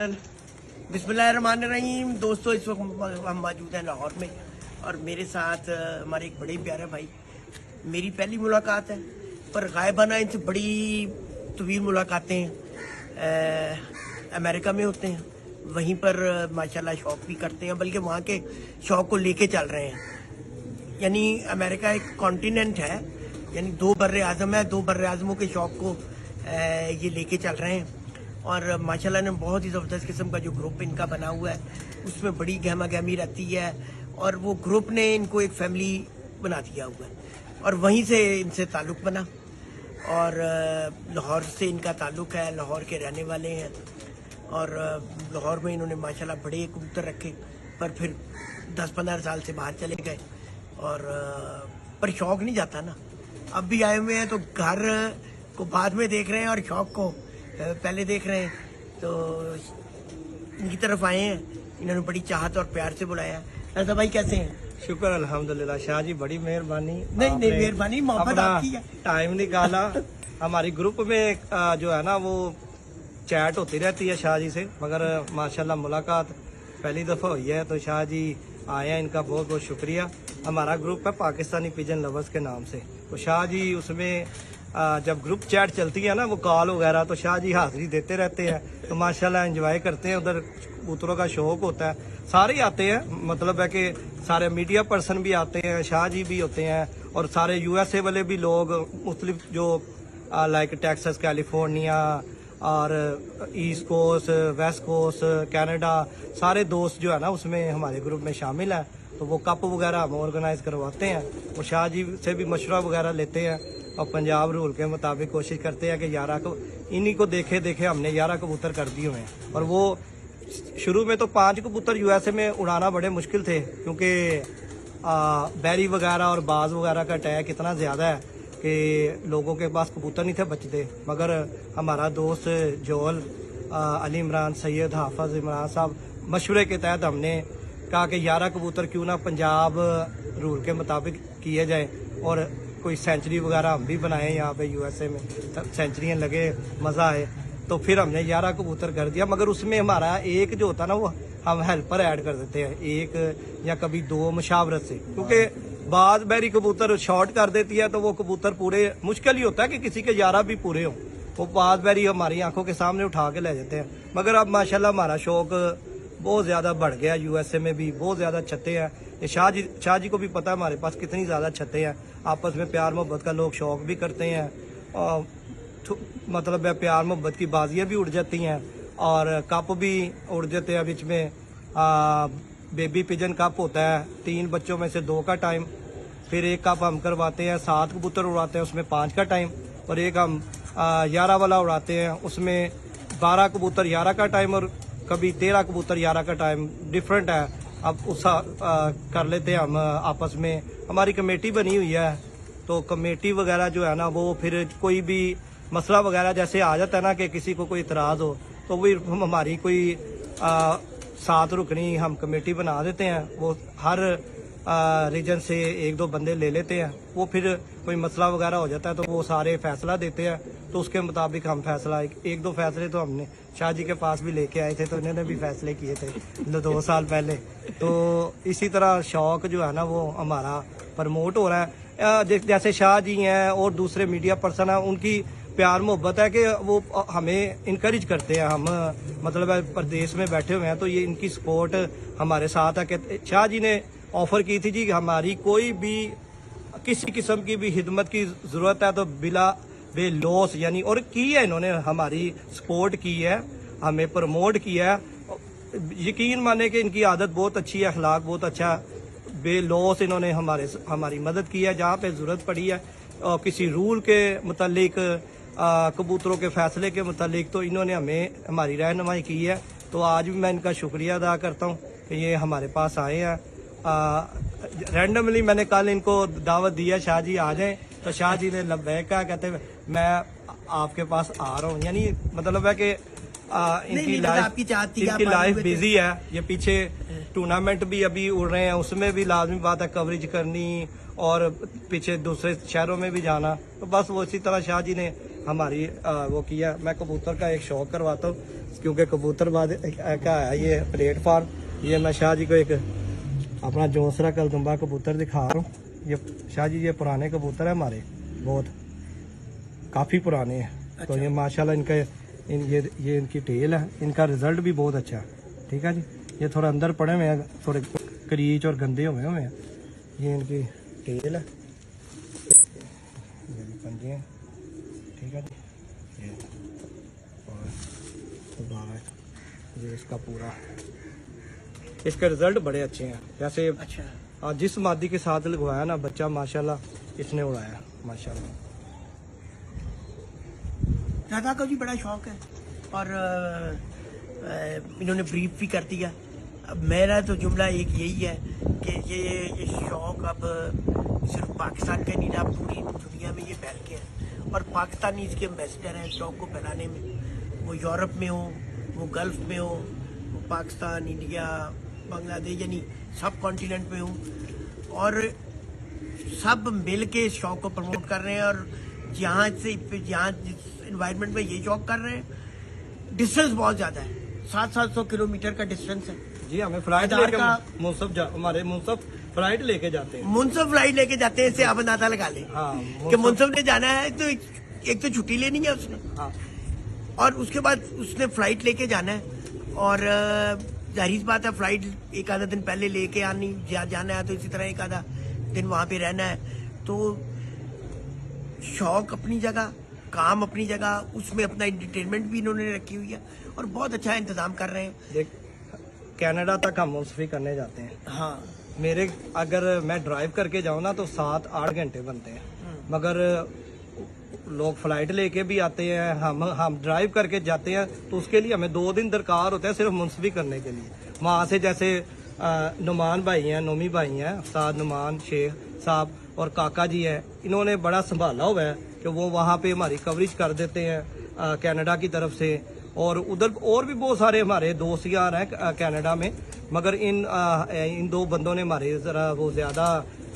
बिस्मिल्लाहिर्रहमानिर्रहीम। दोस्तों, इस वक्त हम मौजूद हैं लाहौर में और मेरे साथ हमारे एक बड़े प्यारे भाई। मेरी पहली मुलाकात है, पर गायबाना इनसे बड़ी तवील मुलाकातें अमेरिका में होते हैं। वहीं पर माशाल्लाह शौक़ भी करते हैं, बल्कि वहाँ के शौक़ को लेके चल रहे हैं। यानी अमेरिका एक कॉन्टिनेंट है, यानी दो बर्रे आज़म है, दो बर्रे आज़मों के शौक़ को ये लेके चल रहे हैं। और माशाल्लाह ने बहुत ही ज़बरदस्त किस्म का जो ग्रुप इनका बना हुआ है, उसमें बड़ी गहमा गहमी रहती है और वो ग्रुप ने इनको एक फैमिली बना दिया हुआ है। और वहीं से इनसे ताल्लुक़ बना और लाहौर से इनका ताल्लुक़ है, लाहौर के रहने वाले हैं। और लाहौर में इन्होंने माशाल्लाह बड़े कबूतर रखे, पर फिर 10-15 साल से बाहर चले गए। और पर शौक़ नहीं जाता ना। अब भी आए हुए हैं तो घर को बाद में देख रहे हैं और शौक़ को पहले देख रहे हैं। तो इनकी तरफ आए हैं, इन्होंने बड़ी चाहत और प्यार से बुलाया। रजा भाई कैसे हैं? शुक्र अल्हम्दुलिल्लाह। शाह जी बड़ी मेहरबानी। नहीं मेहरबानी, मोहब्बत आपकी है। टाइम निकाला हमारी ग्रुप में जो है ना वो चैट होती रहती है शाह जी से, मगर माशाल्लाह मुलाकात पहली दफ़ा हुई है। तो शाह जी आए हैं, इनका बहुत बहुत शुक्रिया। हमारा ग्रुप है पाकिस्तानी पिजन लवर्स के नाम से। तो शाह जी उसमें जब ग्रुप चैट चलती है ना, वो कॉल वगैरह, तो शाह जी हाजिरी देते रहते हैं। तो माशाल्लाह एंजॉय करते हैं। उधर कबूतरों का शौक होता है, सारे आते हैं। मतलब है कि सारे मीडिया पर्सन भी आते हैं, शाह जी भी होते हैं, और सारे यूएसए वाले भी लोग, मुख्तलिफ जो लाइक टेक्सास, कैलिफोर्निया और east coast, west coast, Canada, सारे दोस्त जो है ना उसमें हमारे ग्रुप में शामिल हैं। तो वो कप वगैरह हम ऑर्गेनाइज करवाते हैं और शाह जी से भी मशवरा वगैरह लेते हैं और पंजाब रूल के मुताबिक कोशिश करते हैं कि 11 को इन्हीं को देखे देखे हमने 11 कबूतर कर दिए हुए हैं। और वो शुरू में तो 5 कबूतर यूएसए में उड़ाना बड़े मुश्किल थे, क्योंकि बैरी वगैरह और बाज वगैरह का अटैक इतना ज़्यादा है कि लोगों के पास कबूतर नहीं थे बचते। मगर हमारा दोस्त जोल अली इमरान, सैयद हाफिज इमरान साहब मशवरे के तहत हमने कहा कि 11 कबूतर क्यों ना पंजाब रूल के मुताबिक किए जाए और कोई सेंचुरी वगैरह हम भी बनाए यहाँ पे यूएसए में, सेंचुरियाँ लगे, मज़ा आए। तो फिर हमने 11 कबूतर कर दिया। मगर उसमें हमारा एक जो होता ना, वो हम हेल्पर ऐड कर देते हैं, 1 या कभी 2 मुशावरत से, क्योंकि बाद बैरी कबूतर शॉर्ट कर देती है तो वो कबूतर पूरे मुश्किल ही होता है कि किसी के 11 भी पूरे हों। वो बाद बैरी हमारी आंखों के सामने उठा के ले जाते हैं। मगर अब माशाल्लाह हमारा शौक बहुत ज़्यादा बढ़ गया, यूएसए में भी बहुत ज़्यादा छतें हैं। ये शाह जी को भी पता है हमारे पास कितनी ज़्यादा छतें हैं। आपस में प्यार मोहब्बत का लोग शौक भी करते हैं, और मतलब है प्यार मोहब्बत की बाजियाँ भी उड़ जाती हैं और कप भी उड़ जाते हैं। बीच में बेबी पिजन कप होता है, 3 बच्चों में से 2 का टाइम, फिर एक कप हम करवाते हैं, 7 कबूतर उड़ाते हैं, उसमें 5 का टाइम, और एक हम 11 वाला उड़ाते हैं, उसमें 12 कबूतर 11 का टाइम और कभी 13 कबूतर 11 का टाइम, डिफरेंट है। अब उस कर लेते हैं हम आपस में। हमारी कमेटी बनी हुई है, तो कमेटी वगैरह जो है ना, वो फिर कोई भी मसला वगैरह जैसे आ जाता है ना कि किसी को कोई इतराज़ हो, तो वो हमारी कोई 7 रुकनी हम कमेटी बना देते हैं। वो हर रीजन से 1-2 बंदे ले लेते हैं। वो फिर कोई मसला वगैरह हो जाता है तो वो सारे फैसला देते हैं, तो उसके मुताबिक हम फैसला 1-2 फैसले तो हमने शाह जी के पास भी लेके आए थे, तो इन्होंने भी फैसले किए थे 2 साल पहले। तो इसी तरह शौक जो है ना वो हमारा प्रमोट हो रहा है। जैसे शाह जी हैं और दूसरे मीडिया पर्सन हैं, उनकी प्यार मोहब्बत है कि वो हमें इनकरेज करते हैं। हम मतलब प्रदेश में बैठे हुए हैं तो ये इनकी सपोर्ट हमारे साथ है कि शाह जी ने ऑफर की थी जी कि हमारी कोई भी किसी किस्म की भी खिदमत की ज़रूरत है तो बिला बेलॉस, यानी, और की है इन्होंने हमारी सपोर्ट की है, हमें प्रमोट किया है। यकीन माने कि इनकी आदत बहुत अच्छी है, अखलाक बहुत अच्छा, बेलॉस इन्होंने हमारी मदद की है जहाँ पे ज़रूरत पड़ी है। और किसी रूल के मुतालिक, कबूतरों के फैसले के मुतालिक, तो इन्होंने हमारी रहनुमाई की है। तो आज भी मैं इनका शुक्रिया अदा करता हूँ कि ये हमारे पास आए हैं। रैंडमली मैंने कल इनको दावत दी है, शाह जी आ जाएं, तो शाह जी ने लब्बैक कहा, कहते मैं आपके पास आ रहा हूँ। यानी मतलब है कि इनकी लाइफ बिजी है। ये पीछे टूर्नामेंट भी अभी उड़ रहे हैं, उसमें भी लाजमी बात है कवरेज करनी और पीछे दूसरे शहरों में भी जाना। तो बस वो इसी तरह शाह जी ने हमारी वो किया। मैं कबूतर का एक शौक करवाता हूँ, क्योंकि कबूतरबाज का है ये प्लेटफार्म। ये मैं शाह जी को एक अपना जोसरा कलदुम्बा कबूतर दिखा रहा हूँ। ये शाह जी ये पुराने कबूतर है हमारे, बहुत काफ़ी पुराने हैं। तो ये माशाल्लाह इनका ये इनकी टेल है, इनका रिजल्ट भी बहुत अच्छा है। ठीक है जी, ये थोड़ा अंदर पड़े हुए हैं, थोड़े करीच और गंदे हुए हैं। ये इनकी टेल है, ये भी पंजे हैं। ठीक है जी, ये और ये इसका पूरा, इसके रिजल्ट बड़े अच्छे हैं। जैसे अच्छा, जिस मादी के साथ लगवाया ना बच्चा, माशाल्लाह इसने उड़ाया माशाल्लाह। दादा का भी बड़ा शौक है और इन्होंने ब्रीफ भी कर दिया। अब मेरा तो जुमला एक यही है कि ये शौक अब सिर्फ पाकिस्तान का नहीं, अब पूरी दुनिया में ये फैल के है और पाकिस्तानी इसके एम्बेसडर हैं शौक को फैलाने में। वो यूरोप में हो, वो गल्फ में हो, वो पाकिस्तान, इंडिया, बांग्लादेश, यानी सब कॉन्टिनेंट में हो, और सब मिल के इस शौक को प्रमोट कर रहे हैं। और जहाँ जिस इन्वायरमेंट में ये शौक कर रहे हैं, डिस्टेंस बहुत ज़्यादा है, 700 किलोमीटर का डिस्टेंस है। जी, हमें फ्लाइट आधार लेके का- मुनसफ हमारे मुनसफ फ्लाइट लेके जाते हैं। मुनसफ फ्लाइट लेके जाते हैं, इससे आप अंदाजा लगा लें हाँ, कि मुनसफ ने जाना है तो एक तो छुट्टी लेनी है उसने, हाँ, और उसके बाद उसने फ्लाइट लेके जाना है। और जाहिर सी बात है, फ्लाइट एक आधा दिन पहले लेके जाना है, तो इसी तरह एक आधा दिन वहाँ पे रहना है। तो शौक अपनी जगह, काम अपनी जगह, उसमें अपना एंटरटेनमेंट भी इन्होंने रखी हुई है और बहुत अच्छा इंतजाम कर रहे हैं। देख कनाडा तक हम मुंसफी करने जाते हैं। हाँ, मेरे अगर मैं ड्राइव करके जाऊँ ना तो 7-8 घंटे बनते हैं, मगर लोग फ्लाइट लेके भी आते हैं, हम ड्राइव करके जाते हैं, तो उसके लिए हमें 2 दिन दरकार होते हैं सिर्फ मुंसफी करने के लिए। वहाँ से जैसे नुमान भाई हैं, नोमी भाई हैं, उस्ताद नुमान शेख साहब और काका जी हैं, इन्होंने बड़ा संभाला हुआ है कि वो वहाँ पे हमारी कवरेज कर देते हैं कनाडा की तरफ से। और उधर और भी बहुत सारे हमारे दोस्त यार हैं कनाडा में, मगर इन 2 बंदों ने हमारे ज़रा वो ज़्यादा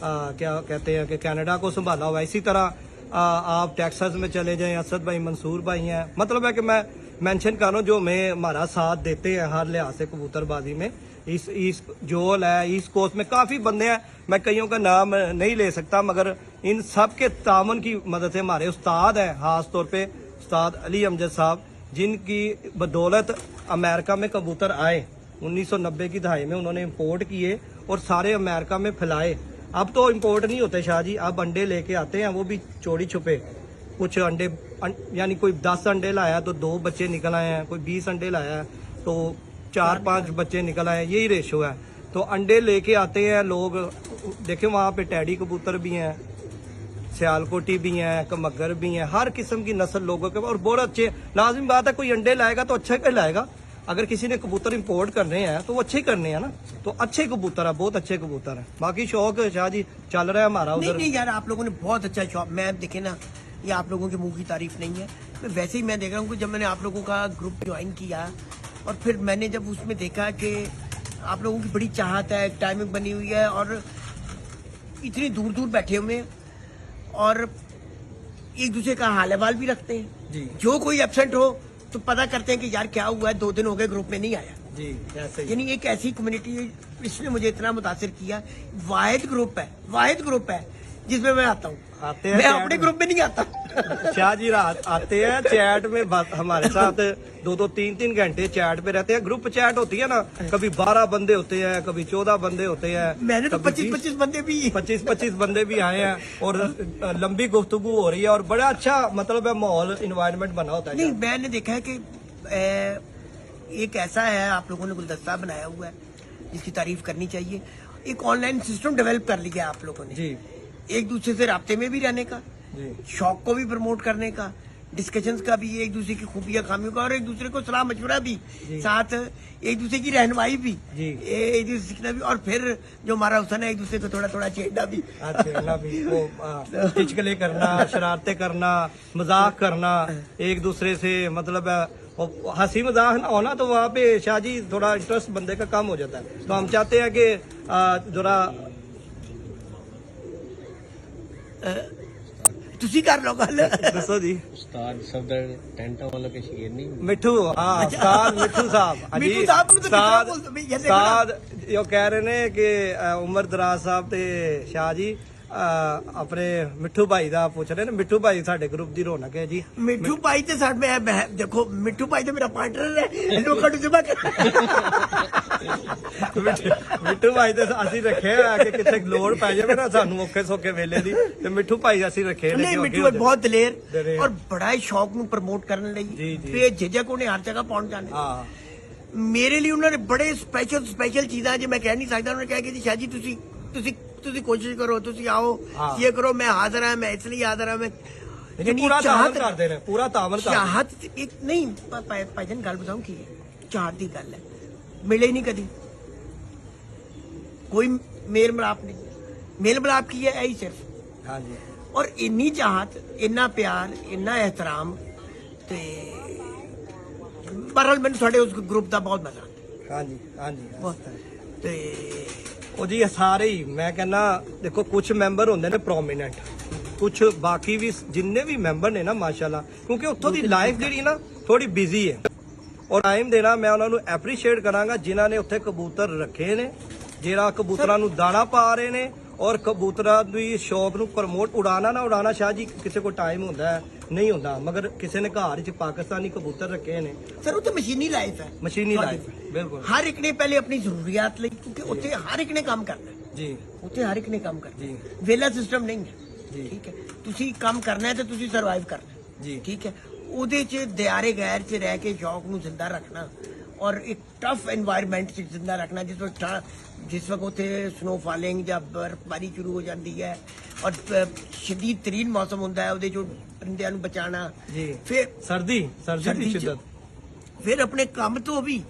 क्या कहते हैं कि कनाडा को संभाला हुआ है। इसी तरह आप टेक्सास में चले जाएं, असद भाई, मंसूर भाई हैं, मतलब है कि मैं मेंशन कर रहा हूँ जो मैं हमारा साथ देते हैं हर लिहाज से कबूतरबाजी में। इस जोल है, ईस्ट कोस्ट में काफ़ी बंदे हैं, मैं कईयों का नाम नहीं ले सकता, मगर इन सब के तामन की मदद से हमारे उस्ताद हैं, खास तौर पे उस्ताद अली अमजद साहब, जिनकी बदौलत अमेरिका में कबूतर आए 1990 की दहाई में, उन्होंने इंपोर्ट किए और सारे अमेरिका में फैलाए। अब तो इंपोर्ट नहीं होते शाह जी, अब अंडे लेके आते हैं, वो भी चोरी छुपे। कुछ अंडे यानी कोई 10 अंडे लाया तो 2 बच्चे निकल आए हैं, कोई 20 अंडे लाया तो 4-5 बच्चे निकल आए, यही रेशो है। तो अंडे लेके आते हैं लोग। देखे वहाँ पे टैडी कबूतर भी हैं, सियालकोटी भी हैं, कमगर भी हैं, हर किस्म की नस्ल लोगों के, और बहुत अच्छे। लाजमी बात है कोई अंडे लाएगा तो अच्छा ही लाएगा, अगर किसी ने कबूतर इंपोर्ट करने हैं तो वो अच्छे करने हैं ना, तो अच्छे कबूतर है, बहुत अच्छे कबूतर है। बाकी शौक शाह जी चल रहा है हमारा उधर। नहीं यार, आप लोगों ने बहुत अच्छा शौक, मैं देखे ना, ये आप लोगों के मुंह की तारीफ नहीं है, तो वैसे ही मैं देख रहा हूँ कि जब मैंने आप लोगों का ग्रुप ज्वाइन किया और फिर मैंने जब उसमें देखा कि आप लोगों की बड़ी चाहत है, टाइमिंग बनी हुई है और इतनी दूर दूर बैठे हुए हैं और एक दूसरे का हाल अहवाल भी रखते हैं जी, जो कोई एब्सेंट हो तो पता करते हैं कि यार क्या हुआ है, 2 दिन हो गए ग्रुप में नहीं आया। जी, ऐसे ही। यानी एक ऐसी कम्युनिटी है, इसने मुझे इतना मुतासिर किया। वाहिद ग्रुप है जिसमें मैं आता हूँ, आते हैं मैं चैट अपने में। ग्रुप में नहीं आता। शाह जी रात आते हैं चैट में, हमारे साथ 2-2, 3-3 घंटे चैट पे रहते हैं। ग्रुप चैट होती है ना, कभी 12 बंदे होते हैं, कभी 14 बंदे होते हैं, मैंने तो कभी 25-25 बंदे भी 25 बंदे भी आए हैं और लंबी गुफ्तगू हो रही है और बड़ा अच्छा मतलब है माहौल, इन्वायरमेंट बना होता है। नहीं, मैंने देखा है कि एक ऐसा है, आप लोगों ने गुलदस्ता बनाया हुआ है जिसकी तारीफ करनी चाहिए। एक ऑनलाइन सिस्टम डेवलप कर लिया आप लोगों ने, जी एक दूसरे से राब्ते में भी रहने का, जी, शौक को भी प्रमोट करने का, डिस्कशंस का भी, एक दूसरे की खूबियां खामियों का, और एक दूसरे को सलाह मशवरा भी, साथ एक दूसरे की रहनुमाई भी, जी, एक दूसरे सीखना भी, और फिर जो हमारा हुसन है एक दूसरे को थोड़ा थोड़ा छेड़ना भी। अच्छा भी वो टिचकले करना, शरारतें करना, मजाक करना एक दूसरे से, मतलब हंसी मजाक ना होना, तो वहाँ पे शाह जी थोड़ा इंटरेस्ट बंदे का कम हो जाता है। तो हम चाहते हैं कि जरा ਤੁਸੀਂ ਕਰ ਲਓ ਗੱਲ। ਦੱਸੋ ਜੀ। ਉਸਤਾਦ ਸਫਦਰ ਟੈਂਟਾਂ ਵਾਲਾ ਕੇ ਸ਼ੇਰ ਨਹੀਂ मिठू हाँ उस्ताद मिठू साहब हाँ जी। मिठू साहब ਨੂੰ ਤਾਂ ਮਿੱਠੂ उस्ताद ਬੋਲਦੇ ਬਈ, ਇਹ ਦੇਖੋ ਨਾ। उस्ताद यो कह रहे ने कि उमर दराज साहब ते शाह जी अपने मिठू भाई दा पूछ रहे ने। मिठू भाई साडे ग्रुप दी रौनक है जी। ਮਿੱਠੂ ਭਾਈ ਤੇ ਸਾਡੇ ਦੇਖੋ ਮਿੱਠੂ ਭਾਈ ਤੇ ਮੇਰਾ ਪਾਰਟਨਰ ਹੈ ਲੋਕਾਂ ਨੂੰ ਜਮਾ ਕਰ। ਮਿੱਠੂ ਭਾਈ ਤੇ ਅਸੀਂ ਰੱਖੇ ਆ ਕਿ ਕਿਤੇ ਲੋੜ ਪੈ ਜਾਵੇ ਨਾ ਸਾਨੂੰ ਔਖੇ ਸੌਖੇ ਵੇਲੇ ਦੀ ਤੇ ਮਿੱਠੂ ਭਾਈ ਅਸੀਂ ਰੱਖੇ ਨੇ। ਨਹੀਂ ਕਿ ਮਿੱਠੂ ਅੱਗੇ ਭਾਈ ਬਹੁਤ ਦਲੇਰ ਦਲੇਰ। ਔਰ ਬੜਾ ਹੀ ਸ਼ੌਕ ਨੂੰ ਪ੍ਰਮੋਟ ਕਰਨ ਲਈ ਜੀ, ਜੀ। ਬੇਝਿਜਕ ਉਹਨੇ ਹਰ ਜਗ੍ਹਾ ਪਹੁੰਚ ਜਾਣਾ। ਹਾਂ ਮੇਰੇ ਲਈ ਉਹਨਾਂ ਨੇ ਬੜੇ ਸਪੈਸ਼ਲ ਚੀਜ਼ਾਂ ਜੇ ਮੈਂ ਕਹਿ ਨਹੀਂ ਸਕਦਾ। ਉਹਨਾਂ ਨੇ ਕਿਹਾ ਕਿ ਜੀ ਸ਼ਾਹ ਜੀ ਤੁਸੀਂ ਕੋਸ਼ਿਸ਼ ਕਰੋ, ਤੁਸੀਂ ਆਓ, हाँ। ਇਹ ਕਰੋ, ਮੈਂ ਹਾਜ਼ਰ ਹਾਂ, ਮੈਂ ਇਸ ਲਈ ਹਾਜ਼ਰ ਹਾਂ। ਮੈਂ लेकिन पूरा तामन करते ने, पूरा तामन करते ਚਾਹਤ ਇੱਕ ਨਹੀਂ ਭਾਈਜਨ ਗੱਲ ਬਤਾਉਂ ਕੀ ਹੈ। ਚਾਹਤ ਦੀ ਗੱਲ ਹੈ, ਮਿਲੇ ਹੀ ਨਹੀਂ ਕਦੀ ਕੋਈ ਮੇਲ ਮਿਲਾਪ ਨਹੀਂ। ਮੇਲ ਮਿਲਾਪ ਕੀ ਹੈ ਇਹੀ ਸਿਰਫ। हाँ जी। ਔਰ ਇੰਨੀ ਚਾਹਤ, ਇੰਨਾ ਪਿਆਰ, ਇੰਨਾ ਇਹਤਰਾਮ ਤੇ ਬਹਰਹਾਲ ਮੈਨੂੰ ਤੁਹਾਡੇ ਉਸ ਗਰੁੱਪ ਦਾ ਬਹੁਤ ਮਜ਼ਾ ਆਉਂਦਾ हाँ जी हाँ जी ਬਹੁਤ। ਤੇ ਉਹ ਜੀ ਸਾਰੇ ਹੀ ਮੈਂ ਕਹਿੰਦਾ ਦੇਖੋ ਕੁਝ ਮੈਂਬਰ ਹੁੰਦੇ ਨੇ ਪ੍ਰੋਮੀਨੈਂਟ, ਕੁਝ ਬਾਕੀ ਵੀ ਜਿੰਨੇ ਵੀ ਮੈਂਬਰ ਨੇ ਨਾ ਮਾਸ਼ਾਅੱਲਾ, ਕਿਉਂਕਿ ਉੱਥੋਂ ਦੀ ਲਾਈਫ ਜਿਹੜੀ ਨਾ ਥੋੜੀ ਬਿਜ਼ੀ ਹੈ ਔਰ ਟਾਈਮ ਦੇਣਾ ਮੈਂ ਉਹਨਾਂ ਨੂੰ ਐਪਰੀਸ਼ੀਏਟ ਕਰਾਂਗਾ ਜਿਨ੍ਹਾਂ ਨੇ ਉੱਥੇ ਕਬੂਤਰ ਰੱਖੇ ਨੇ, ਜਿਹੜਾ ਕਬੂਤਰਾਂ ਨੂੰ ਦਾਣਾ ਪਾ ਰਹੇ ਨੇ ਔਰ ਕਬੂਤਰਾਂ ਦੀ ਸ਼ੌਕ ਨੂੰ ਪ੍ਰਮੋਟ। ਉਡਾਣਾ ਸ਼ਾਹ ਜੀ ਕਿਸੇ ਕੋਲ ਟਾਈਮ ਹੁੰਦਾ ਹੈ ਨਹੀਂ ਹੁੰਦਾ, ਮਗਰ ਕਿਸੇ ਨੇ ਘਰ 'ਚ ਪਾਕਿਸਤਾਨੀ ਕਬੂਤਰ ਰੱਖੇ ਨੇ। ਸਰ ਉਹ ਤਾਂ ਮਸ਼ੀਨੀ ਲਾਈਫ ਹੈ, ਮਸ਼ੀਨੀ ਲਾਈਫ ਬਿਲਕੁਲ ਹਰ ਇੱਕ ਨੇ ਪਹਿਲੇ ਆਪਣੀ ਜ਼ਰੂਰੀਅਤ ਲਈ, ਕਿਉਂਕਿ ਉੱਥੇ ਹਰ ਇੱਕ ਨੇ ਕੰਮ ਕਰਨਾ ਹੈ। ਜੀ ਉੱਥੇ ਹਰ ਇੱਕ ਨੇ ਕੰਮ ਕਰਨਾ ਜੀ ਹੈ, ਵੇਲਾ ਸਿਸਟਮ ਨਹੀਂ ਹੈ। ਜੀ। ਠੀਕ ਹੈ, ਤੁਸੀਂ ਕੰਮ ਕਰਨਾ ਹੈ ਤੇ ਤੁਸੀਂ ਸਰਵਾਈਵ ਕਰਨਾ ਹੈ। ਜੀ। ਠੀਕ ਹੈ, ਉਹਦੇ 'ਚ ਦਿਆਰੇ ਗੈਰ 'ਚ ਰਹਿ ਕੇ ਸ਼ੌਕ ਨੂੰ ਜ਼ਿੰਦਾ ਰੱਖਣਾ ਔਰ ਇੱਕ ਟਫ एनवायरमेंट 'ਚ ਜ਼ਿੰਦਾ ਰੱਖਣਾ ਜਿਸ ਵਕਤ ਉੱਥੇ ਸਨੋ ਫਾਲਿੰਗ ਜਾਂ ਬਰਫਬਾਰੀ ਸ਼ੁਰੂ ਹੋ ਜਾਂਦੀ ਹੈ ਔਰ ਸ਼ਦੀਦ ਤਰੀਨ ਮੌਸਮ ਹੁੰਦਾ ਹੈ, ਉਹਦੇ 'ਚੋਂ ਪਰਿੰਦਿਆਂ ਨੂੰ ਬਚਾਉਣਾ। ਜੀ। ਫਿਰ ਸਰਦੀ ਦੀ 'ਚ ਸ਼ਿੱਦਤ। ਫਿਰ ਆਪਣੇ ਕੰਮ ਤੋਂ ਵੀ,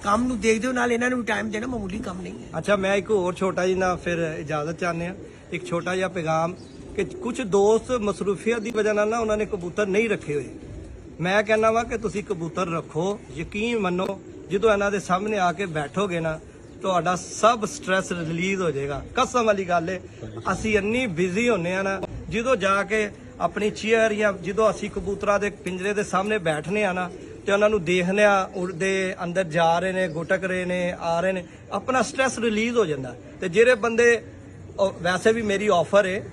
ਕੰਮ ਨੂੰ ਦੇਖਦੇ ਹੋ ਨਾਲ ਇਹਨਾਂ ਨੂੰ ਵੀ ਟਾਈਮ ਦੇਣਾ ਮਾਮੂਲੀ ਕੰਮ ਨਹੀਂ ਹੈ। ਅੱਛਾ ਮੈਂ ਇੱਕ ਹੋਰ ਛੋਟਾ ਜਿਹਾ ਨਾ ਫਿਰ ਇਜਾਜ਼ਤ ਚਾਹੁੰਦੇ ਆ, ਇੱਕ ਛੋਟਾ ਜਿਹਾ ਪੈਗਾਮ ਕਿ ਕੁਝ ਦੋਸਤ ਮਸਰੂਫੀਅਤ ਦੀ ਵਜ੍ਹਾ ਨਾਲ ਨਾ ਉਹਨਾਂ ਨੇ ਕਬੂਤਰ ਨਹੀਂ ਰੱਖੇ ਹੋਏ। ਮੈਂ ਕਹਿੰਦਾ ਵਾ ਕਿ ਤੁਸੀਂ ਕਬੂਤਰ ਰੱਖੋ, ਯਕੀਨ ਮੰਨੋ ਜਦੋਂ ਇਹਨਾਂ ਦੇ ਸਾਹਮਣੇ ਆ ਕੇ ਬੈਠੋਗੇ ਨਾ ਤੁਹਾਡਾ ਸਭ ਸਟ੍ਰੈਸ ਰਿਲੀਜ਼ ਹੋ ਜਾਏਗਾ। ਕਸਮ ਵਾਲੀ ਗੱਲ ਹੈ, ਅਸੀਂ ਇੰਨੀ ਬਿਜ਼ੀ ਹੁੰਨੇ ਆ ਨਾ, ਜਦੋਂ ਜਾ ਕੇ ਆਪਣੀ ਚੇਅਰ ਜਾਂ ਜਦੋਂ ਅਸੀਂ ਕਬੂਤਰਾਂ ਦੇ ਪਿੰਜਰੇ ਦੇ ਸਾਹਮਣੇ ਬੈਠਨੇ ਆ ਨਾ ਤੇ ਉਹਨਾਂ ਨੂੰ ਦੇਖਨੇ ਆ ਉੜਦੇ ਅੰਦਰ ਜਾ ਰਹੇ ਨੇ, ਗੁਟਕ ਰਹੇ ਨੇ, ਆ ਰਹੇ ਨੇ, ਆਪਣਾ ਸਟ੍ਰੈਸ ਰਿਲੀਜ਼ ਹੋ ਜਾਂਦਾ। ਤੇ ਜਿਹੜੇ ਬੰਦੇ ਵੈਸੇ ਵੀ ਮੇਰੀ ਆਫਰ ਹੈ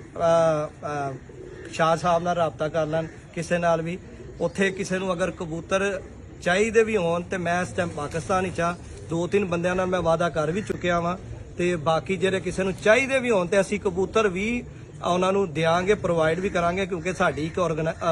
ਸ਼ਾਹ ਸਾਹਿਬ ਨਾਲ ਰਾਬਤਾ ਕਰ ਲੈਣ, ਕਿਸੇ ਨਾਲ ਵੀ ਉੱਥੇ ਕਿਸੇ ਨੂੰ ਅਗਰ ਕਬੂਤਰ ਚਾਹੀਦੇ ਵੀ ਹੋਣ ਤੇ ਮੈਂ ਇਸ ਟਾਈਮ ਪਾਕਿਸਤਾਨ ਵਿੱਚ ਆ, 2-3 ਬੰਦਿਆਂ ਨਾਲ ਮੈਂ ਵਾਅਦਾ ਕਰ ਵੀ ਚੁੱਕਿਆ ਵਾਂ ਤੇ ਬਾਕੀ ਜਿਹੜੇ ਕਿਸੇ ਨੂੰ ਚਾਹੀਦੇ ਵੀ ਹੋਣ ਤੇ ਅਸੀਂ ਕਬੂਤਰ ਵੀ ਉਹਨਾਂ ਨੂੰ ਦਿਆਂਗੇ, ਪ੍ਰੋਵਾਈਡ ਵੀ ਕਰਾਂਗੇ, ਕਿਉਂਕਿ ਸਾਡੀ ਇੱਕ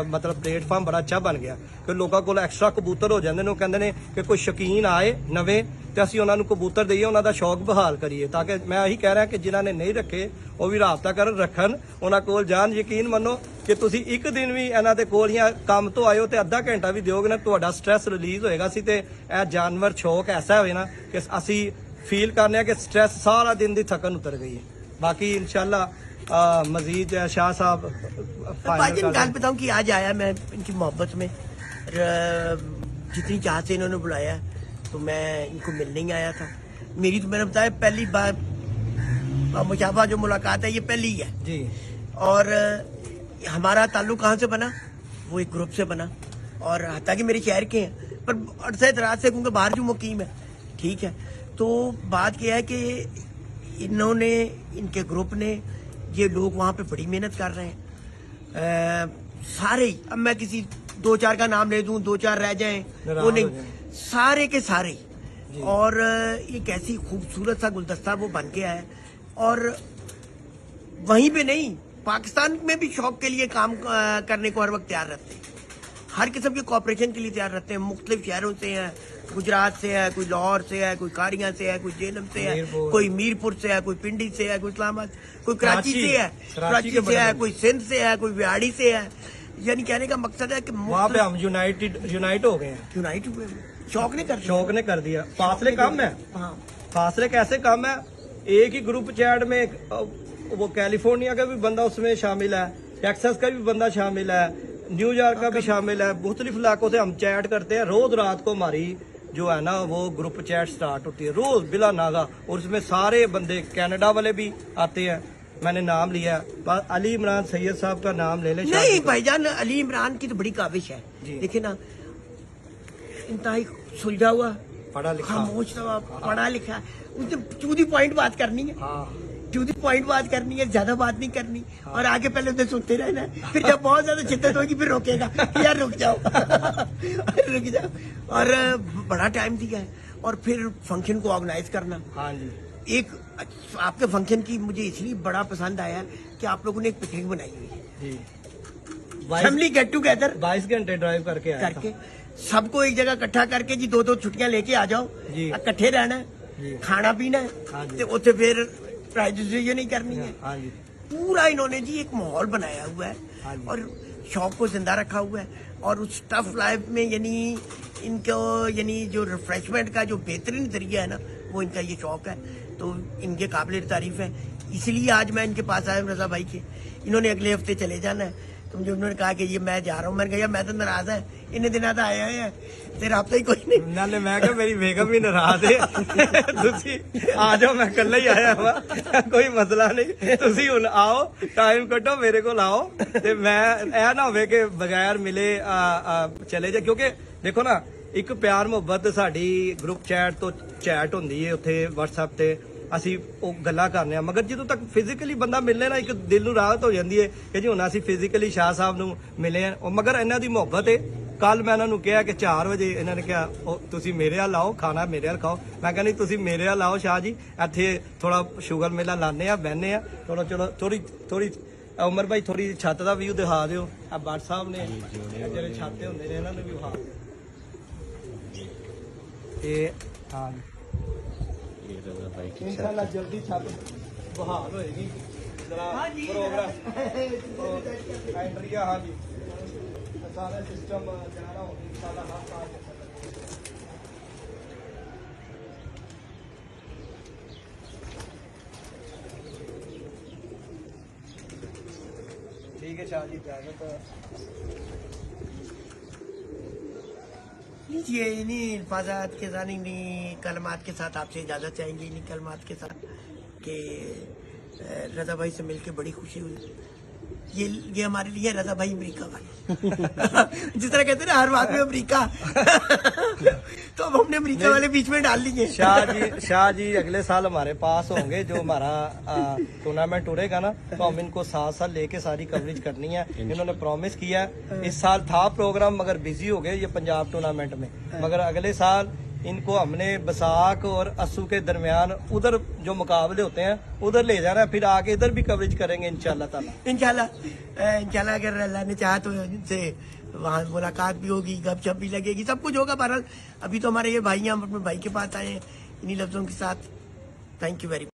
ਮਤਲਬ ਪਲੇਟਫਾਰਮ ਬੜਾ ਅੱਛਾ ਬਣ ਗਿਆ ਕਿ ਲੋਕਾਂ ਕੋਲ ਐਕਸਟਰਾ ਕਬੂਤਰ ਹੋ ਜਾਂਦੇ ਨੇ। ਉਹ ਕਹਿੰਦੇ ਨੇ ਕਿ ਕੋਈ ਸ਼ੌਕੀਨ ਆਏ ਨਵੇਂ ਤੇ ਅਸੀਂ ਉਹਨਾਂ ਨੂੰ ਕਬੂਤਰ ਦਈਏ, ਉਹਨਾਂ ਦਾ ਸ਼ੌਕ ਬਹਾਲ ਕਰੀਏ। ਤਾਂ ਕਿ ਮੈਂ ਇਹੀ ਕਹਿ ਰਿਹਾ ਕਿ ਜਿਨ੍ਹਾਂ ਨੇ ਨਹੀਂ ਰੱਖੇ ਉਹ ਵੀ ਰਾਬਤਾ ਕਰਨ, ਰੱਖਣ, ਉਹਨਾਂ ਕੋਲ ਜਾਣ। ਯਕੀਨ ਮੰਨੋ ਕਿ ਤੁਸੀਂ ਇੱਕ ਦਿਨ ਵੀ ਇਹਨਾਂ ਦੇ ਕੋਲ ਜਾਂ ਕੰਮ ਤੋਂ ਆਇਓ ਤੇ ਅੱਧਾ ਘੰਟਾ ਵੀ ਦਿਓਗੇ ਨਾ, ਤੁਹਾਡਾ ਸਟ੍ਰੈਸ ਰਿਲੀਜ਼ ਹੋਏਗਾ। ਸੀ ਤੇ ਇਹ ਜਾਨਵਰ ਸ਼ੌਕ ਐਸਾ ਹੋਵੇ ਨਾ ਕਿ ਅਸੀਂ ਫੀਲ ਕਰਨੇ ਆ ਕਿ ਸਟ੍ਰੈਸ ਸਾਰਾ ਦਿਨ ਦੀ ਥਕਨ ਉਤਰ ਗਈ है। बाकी इंशाल्लाह मजीद शाह साहब भाई गाल बताऊं कि आज आया मैं इनकी मोहब्बत में, जितनी चाह से इन्होंने बुलाया तो मैं इनको मिलने ही आया था। मेरी तो मैंने बताया पहली बार मुशाफा जो मुलाकात है ये पहली है जी। और हमारा ताल्लुक कहाँ से बना, वो एक ग्रुप से बना और हालांकि मेरे शहर के हैं पर अरसे दराज से क्योंकि बाहर जो मुकीम है। ठीक है, तो बात यह है कि इन्होंने, इनके ग्रुप ने, ये लोग वहाँ पे बड़ी मेहनत कर रहे हैं सारे ही। अब मैं किसी 2-4 का नाम ले दूं, 2-4 रह जाएं वो नहीं, सारे के सारे ही। और ये कैसी खूबसूरत सा गुलदस्ता वो बन गया है। और वहीं पे नहीं, पाकिस्तान में भी शौक के लिए काम करने को हर वक्त तैयार रहते हैं, हर किस्म के कॉपरेशन के लिए तैयार रहते हैं। मुख्तलिफ शहरों से हैं, गुजरात से है, कोई लाहौर से है, कोई कारियां से है, कोई जेलम से है, कोई मीरपुर से है, कोई पिंडी से है, कोई इस्लामाबाद, कोई कराची से है, कराची से है, कोई सिंध से है, कोई बिहाड़ी से है। यानी कहने का मकसद है कि वहाँ पे हम यूनाइट हो गए हैं। यूनाइट हुए, शौक ने कर दिया। शौक ने कर दिया। फासले कम है, हाँ फासले कैसे कम है। एक ही ग्रुप चैट में वो कैलिफोर्निया का भी बंदा उसमें शामिल है, टेक्सास का भी बंदा शामिल है, न्यूयॉर्क का भी शामिल है। मुख्तलिफ इलाकों से हम चैट करते हैं। रोज रात को हमारी जो है ना वो ग्रुप चैट स्टार्ट होती है रोज बिला नागा, और उसमें सारे बंदे कनाडा वाले भी आते हैं, मैंने नाम लिया, पर अली इमरान सैयद साहब का नाम ले ले शाह नहीं जी को। भाईजान, अली इमरान की तो बड़ी काबिश है। जी। देखिए ना, इंतहाई सुलझा हुआ, पढ़ा लिखा। खामोश था, पढ़ा लिखा है। उसने टू द पॉइंट बात करनी है, हाँ टू द पॉइंट बात करनी है, ज्यादा बात नहीं करनी। और आगे पहले उसे सुनते रहना है, फिर जब बहुत ज्यादा शिद्दत होगी फिर रोकेगा कि यार रुक जाओ रुक जाओ। और बड़ा टाइम दिया है। और फिर फंक्शन को ऑर्गेनाइज करना, हाँ जी एक आपके फंक्शन की मुझे इसलिए बड़ा पसंद आया कि आप लोगों ने एक पिकनिक बनाई हुई है, जी। फैमिली गेट टुगेदर 22 घंटे ड्राइव करके आया था। करके, सबको एक जगह इकट्ठा करके जी 2-2 छुट्टियां लेके आ जाओ, जी। इकट्ठे रहना है, जी। खाना पीना हाँ है, जी। तो उसे फिर प्राइज डिस्ट्रीब्यूशन ही करनी है। हाँ जी पूरा इन्होंने जी एक माहौल बनाया हुआ हाँ है जी। और शौक को जिंदा रखा हुआ है। और उस टफ लाइफ में यानी इनको यानी जो रिफ्रेशमेंट का जो बेहतरीन तरीका है ना, वो इनका ये शौक है। तो इनके काबिल तारीफ है। इसलिए आज मैं इनके पास आया हूं, रजा भाई के। इन्होंने अगले हफ्ते चले जाना है, तो मुझे उन्होंने कहा कि ये मैं जा रहा हूँ। मैंने कहा मैं तो नाराज है, इन्हें दिन तो आया है तेरा हफ्ता ही कोई नहीं। नाले मैं क्या मेरी बेगम भी नाराज है ਤੁਸੀਂ आ जाओ, मैं कल ही आया हुआ, कोई मसला नहीं। ਤੁਸੀਂ ਹੁਣ आओ, टाइम कटो, मेरे को आओ ਤੇ मैं ਇਹ ਨਾ ਹੋਵੇ ਕਿ ਬਗੈਰ ਮਿਲੇ ਚਲੇ ਜਾ। ਕਿਉਂਕਿ ਦੇਖੋ ਨਾ, ਇੱਕ ਪਿਆਰ ਮੁਹੱਬਤ ਸਾਡੀ ਗਰੁੱਪ ਚੈਟ ਤੋਂ ਚੈਟ ਹੁੰਦੀ ਹੈ ਉੱਥੇ WhatsApp ਤੇ, ਅਸੀਂ ਉਹ ਗੱਲਾਂ ਕਰਨੇ ਆ। ਮਗਰ ਜਦੋਂ ਤੱਕ ਫਿਜ਼ੀਕਲੀ ਬੰਦਾ ਮਿਲੇ ਨਾ, ਇੱਕ ਦਿਲ ਨੂੰ ਰਾਹਤ ਹੋ ਜਾਂਦੀ ਹੈ ਕਿ ਜੀ ਹੁਣ ਅਸੀਂ ਫਿਜ਼ੀਕਲੀ ਸ਼ਾਹ ਸਾਹਿਬ ਨੂੰ ਮਿਲੇ ਆ। ਉਹ ਮਗਰ ਇਹਨਾਂ ਦੀ ਮੁਹੱਬਤ ਹੈ। ਕੱਲ ਮੈਂ ਇਹਨਾਂ ਨੂੰ ਕਿਹਾ ਕਿ 4 ਵਜੇ, ਇਹਨਾਂ ਨੇ ਕਿਹਾ ਉਹ ਤੁਸੀਂ ਮੇਰੇ ਵੱਲ ਆਓ, ਖਾਣਾ ਮੇਰੇ ਵੱਲ ਖਾਓ। ਮੈਂ ਕਹਿੰਦੀ ਤੁਸੀਂ ਮੇਰੇ ਵੱਲ ਆਓ ਸ਼ਾਹ ਜੀ, ਇੱਥੇ ਥੋੜਾ ਸ਼ੂਗਰ ਮੇਲਾ ਲਾਣੇ ਆ, ਬਹਿਨੇ ਆ। ਚਲੋ ਚਲੋ ਥੋੜੀ ਉਮਰ ਭਾਈ ਥੋੜੀ ਛੱਤ ਦਾ ਵਿਊ ਦਿਖਾ ਦਿਓ। ਆ ਬੱਟ ਸਾਹਿਬ ਨੇ ਜਿਹੜੇ ਛੱਤੇ ਹੁੰਦੇ ਨੇ ਇਹਨਾਂ ਨੂੰ ਵੀ ਵਿਖਾ ਦਿਓ। ਤੇ ਹਾਂ ਜੀ, ये रजा भाई की इंशाल्लाह जल्दी छत बहाल होएगी। जरा हाँ जी। प्रोग्राम एंट्रिया, हाँ जी, सारा सिस्टम जरा इंशाल्लाह हर साल ठीक है शाह जी, इजाजत। लीजिए इन्हीं अल्फाजात के साथ, इन्हीं कलमात के साथ आपसे इजाज़त चाहेंगे, इन्हीं कलमात के साथ कि रजा भाई से मिलके बड़ी खुशी हुई। ये हमारे लिए रजा भाई अमेरिका वाले जिस तरह कहते हैं ना हर बात में अमेरिका तो अब हमने अमेरिका वाले बीच में डाल लिए। शाह जी अगले साल हमारे पास होंगे, जो हमारा टूर्नामेंट उड़ेगा ना, तो हम इनको साथ साथ लेके सारी कवरेज करनी है। इन्होंने प्रॉमिस किया है। इस साल था प्रोग्राम मगर बिजी हो गए ये पंजाब टूर्नामेंट में, मगर अगले साल इनको हमने बसाक और अस्सू के दरमियान उधर जो मुकाबले होते हैं उधर ले जाना है, फिर आके इधर भी कवरेज करेंगे इंशाल्लाह ताला। इंशाल्लाह अगर अल्लाह ने चाहा तो इनसे वहाँ मुलाकात भी होगी, गपशप भी लगेगी, सब कुछ होगा। बहरहाल अभी तो हमारे ये भाई हैं, हम अपने भाई के पास आए हैं इन्हीं लफ्जों के साथ। Thank you very much.